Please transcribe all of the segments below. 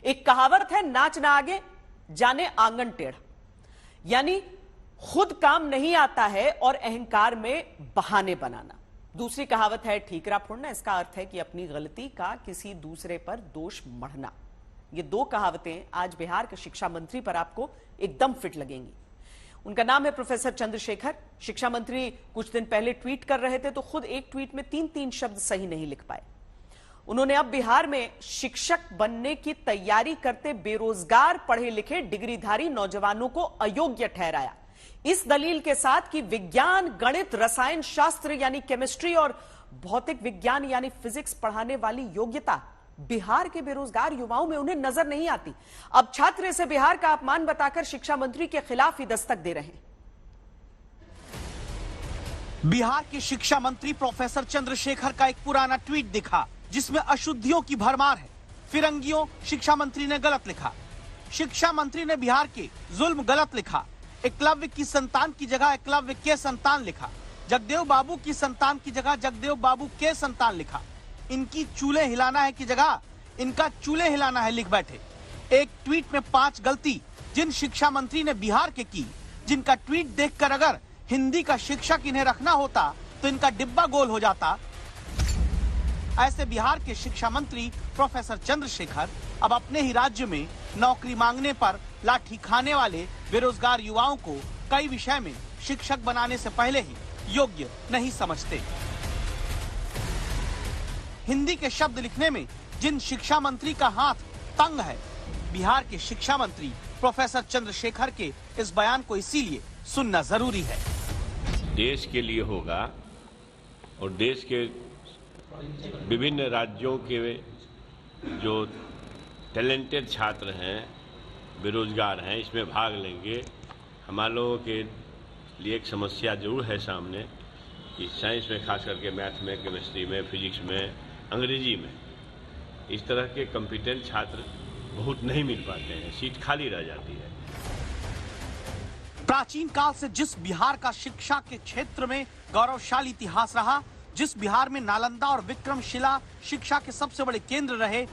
एक कहावत है, नाच ना आगे जाने आंगन टेढ़ा, यानी खुद काम नहीं आता है और अहंकार में बहाने बनाना। दूसरी कहावत है, ठीकरा फोड़ना। इसका अर्थ है कि अपनी गलती का किसी दूसरे पर दोष मढ़ना। ये दो कहावतें आज बिहार के शिक्षा मंत्री पर आपको एकदम फिट लगेंगी। उनका नाम है प्रोफेसर चंद्रशेखर। शिक्षा मंत्री कुछ दिन पहले ट्वीट कर रहे थे तो खुद एक ट्वीट में 3 शब्द सही नहीं लिख पाए। उन्होंने अब बिहार में शिक्षक बनने की तैयारी करते बेरोजगार पढ़े लिखे डिग्रीधारी नौजवानों को अयोग्य ठहराया, इस दलील के साथ कि विज्ञान, गणित, रसायन शास्त्र यानी केमिस्ट्री और भौतिक विज्ञान यानी फिजिक्स पढ़ाने वाली योग्यता बिहार के बेरोजगार युवाओं में उन्हें नजर नहीं आती। अब छात्र इसे बिहार का अपमान बताकर शिक्षा मंत्री के खिलाफ ही दस्तक दे रहे हैं। बिहार के शिक्षा मंत्री प्रोफेसर चंद्रशेखर का एक पुराना ट्वीट दिखा जिसमें अशुद्धियों की भरमार है। फिरंगियों शिक्षा मंत्री ने गलत लिखा। शिक्षा मंत्री ने बिहार के जुल्म गलत लिखा। एकलव्य की संतान की जगह एकलव्य के संतान लिखा। जगदेव बाबू की संतान की जगह जगदेव बाबू के संतान लिखा। इनकी चूल्हे हिलाना है की जगह इनका चूल्हे हिलाना है लिख बैठे। एक ट्वीट में 5 गलती जिन शिक्षा मंत्री ने बिहार के की, जिनका ट्वीट देखकर अगर हिंदी का शिक्षक इन्हें रखना होता तो इनका डिब्बा गोल हो जाता। ऐसे बिहार के शिक्षा मंत्री प्रोफेसर चंद्रशेखर अब अपने ही राज्य में नौकरी मांगने पर लाठी खाने वाले बेरोजगार युवाओं को कई विषय में शिक्षक बनाने से पहले ही योग्य नहीं समझते। हिंदी के शब्द लिखने में जिन शिक्षा मंत्री का हाथ तंग है, बिहार के शिक्षा मंत्री प्रोफेसर चंद्रशेखर के इस बयान को इसीलिए सुनना जरूरी है। देश के लिए होगा और देश के विभिन्न राज्यों के जो टैलेंटेड छात्र हैं, बेरोजगार हैं, इसमें भाग लेंगे। हमारे लोगों के लिए एक समस्या जरूर है सामने कि साइंस में, खास करके मैथ में, केमिस्ट्री में, फिजिक्स में, अंग्रेजी में इस तरह के कॉम्पिटेंट छात्र बहुत नहीं मिल पाते हैं, सीट खाली रह जाती है। प्राचीन काल से जिस बिहार का शिक्षा के क्षेत्र में गौरवशाली इतिहास रहा, जिस बिहार में नालंदा और विक्रमशिला शिक्षा के सबसे बड़े केंद्र रहे,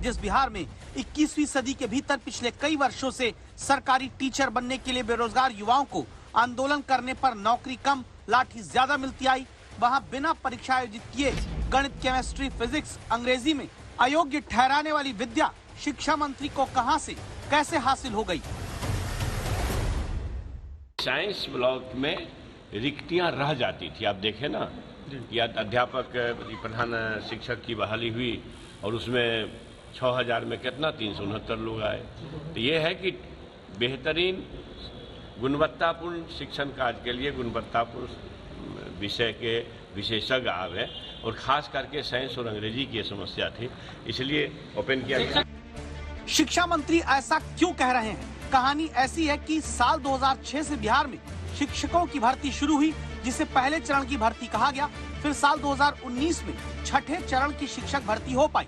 जिस बिहार में 21वीं सदी के भीतर पिछले कई वर्षों से सरकारी टीचर बनने के लिए बेरोजगार युवाओं को आंदोलन करने पर नौकरी कम, लाठी ज्यादा मिलती आई, वहां बिना परीक्षा आयोजित किए गणित, केमिस्ट्री, फिजिक्स, अंग्रेजी में अयोग्य ठहराने वाली विद्या शिक्षा मंत्री को कहां से कैसे हासिल हो गई? साइंस ब्लॉक में रिक्तियां रह जाती थी। आप देखें ना कि अध्यापक प्रधान शिक्षक की बहाली हुई और उसमें 6000 में कितना 369 लोग आए। तो ये है कि बेहतरीन गुणवत्तापूर्ण शिक्षण कार्य के लिए गुणवत्तापूर्ण विषय के विशेषज्ञ आवे और खास करके साइंस और अंग्रेजी की समस्या थी, इसलिए ओपन किया गया। शिक्षा मंत्री ऐसा क्यों कह रहे हैं? कहानी ऐसी है कि साल 2006 से बिहार में शिक्षकों की भर्ती शुरू हुई, जिसे पहले चरण की भर्ती कहा गया। फिर साल 2019 में छठे चरण की शिक्षक भर्ती हो पाई।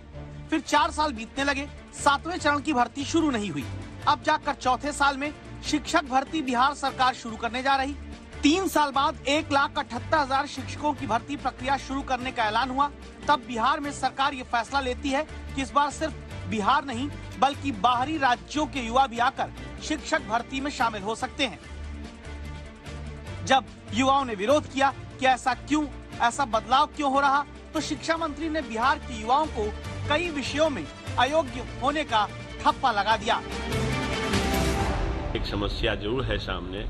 फिर 4 साल बीतने लगे, 7वें चरण की भर्ती शुरू नहीं हुई। अब जाकर चौथे साल में शिक्षक भर्ती बिहार सरकार शुरू करने जा रही। 3 साल बाद 1,78,000 शिक्षकों की भर्ती प्रक्रिया शुरू करने का ऐलान हुआ। तब बिहार में सरकार ये फैसला लेती है कि इस बार सिर्फ बिहार नहीं बल्कि बाहरी राज्यों के युवा भी आकर शिक्षक भर्ती में शामिल हो सकते हैं। जब युवाओं ने विरोध किया कि ऐसा क्यों, ऐसा बदलाव क्यों हो रहा, तो शिक्षा मंत्री ने बिहार के युवाओं को कई विषयों में अयोग्य होने का ठप्पा लगा दिया। एक समस्या जरूर है सामने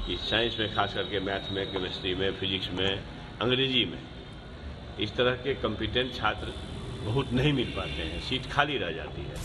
कि साइंस में, खास करके मैथ में, केमिस्ट्री में, फिजिक्स में, अंग्रेजी में इस तरह के कॉम्पिटेंट छात्र बहुत नहीं मिल पाते हैं, सीट खाली रह जाती है।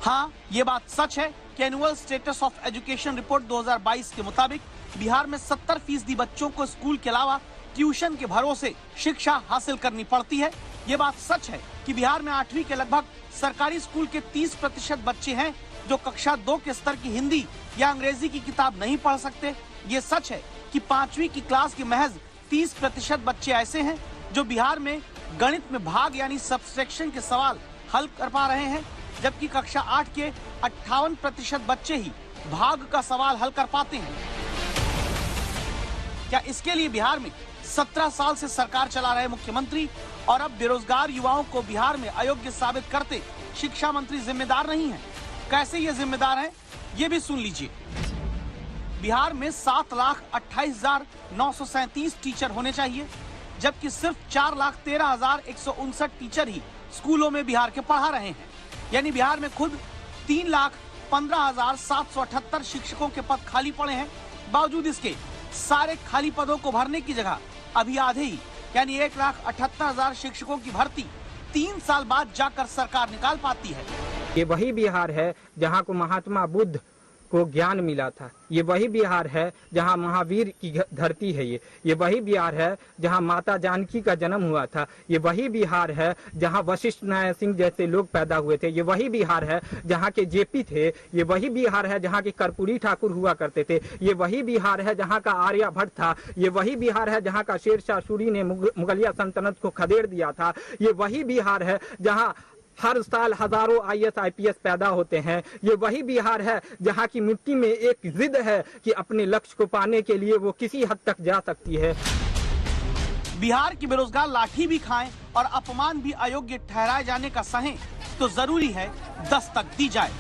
हाँ, ये बात सच है कि annual status of education report 2022 के मुताबिक बिहार में 70% बच्चों को स्कूल के अलावा ट्यूशन के भरोसे शिक्षा हासिल करनी पड़ती है। ये बात सच है कि बिहार में 8वीं के लगभग सरकारी स्कूल के 30% बच्चे हैं जो कक्षा 2 के स्तर की हिंदी या अंग्रेजी की किताब नहीं पढ़ सकते। ये सच है कि 5वीं की क्लास के महज 30% बच्चे ऐसे हैं जो बिहार में गणित में भाग यानी सब्सट्रैक्शन के सवाल हल कर पा रहे हैं, जबकि कक्षा 8 के 58% बच्चे ही भाग का सवाल हल कर पाते हैं। क्या इसके लिए बिहार में 17 साल से सरकार चला रहे मुख्यमंत्री और अब बेरोजगार युवाओं को बिहार में अयोग्य साबित करते शिक्षा मंत्री जिम्मेदार नहीं है। कैसे ये जिम्मेदार हैं, ये भी सुन लीजिए। बिहार में 7,28,937 टीचर होने चाहिए, जबकि सिर्फ 4,13,159 टीचर ही स्कूलों में बिहार के पढ़ा रहे हैं। यानी बिहार में खुद 3,15,778 शिक्षकों के पद खाली पड़े हैं। बावजूद इसके सारे खाली पदों को भरने की जगह अभी आधे ही यानी 1,78,000 शिक्षकों की भर्ती 3 साल बाद जाकर सरकार निकाल पाती है। ये वही बिहार है जहाँ को महात्मा बुद्ध को ज्ञान मिला था। ये वही बिहार है जहाँ महावीर की धरती है। ये वही बिहार है जहाँ माता जानकी का जन्म हुआ था। ये वही बिहार है जहाँ वशिष्ठ नारायण सिंह जैसे लोग पैदा हुए थे। ये वही बिहार है जहाँ के जेपी थे। ये वही बिहार है जहाँ के कर्पूरी ठाकुर हुआ करते थे। ये वही बिहार है जहाँ का आर्यभट्ट था। ये वही बिहार है जहाँ का शेरशाह सूरी ने मुगलिया सल्तनत को खदेड़ दिया था। ये वही बिहार है जहाँ हर साल हजारों IAS IPS पैदा होते हैं। ये वही बिहार है जहाँ की मिट्टी में एक जिद है कि अपने लक्ष्य को पाने के लिए वो किसी हद तक जा सकती है। बिहार की बेरोजगार लाठी भी खाएं और अपमान भी अयोग्य ठहराए जाने का सहें तो जरूरी है दस्तक दी जाए।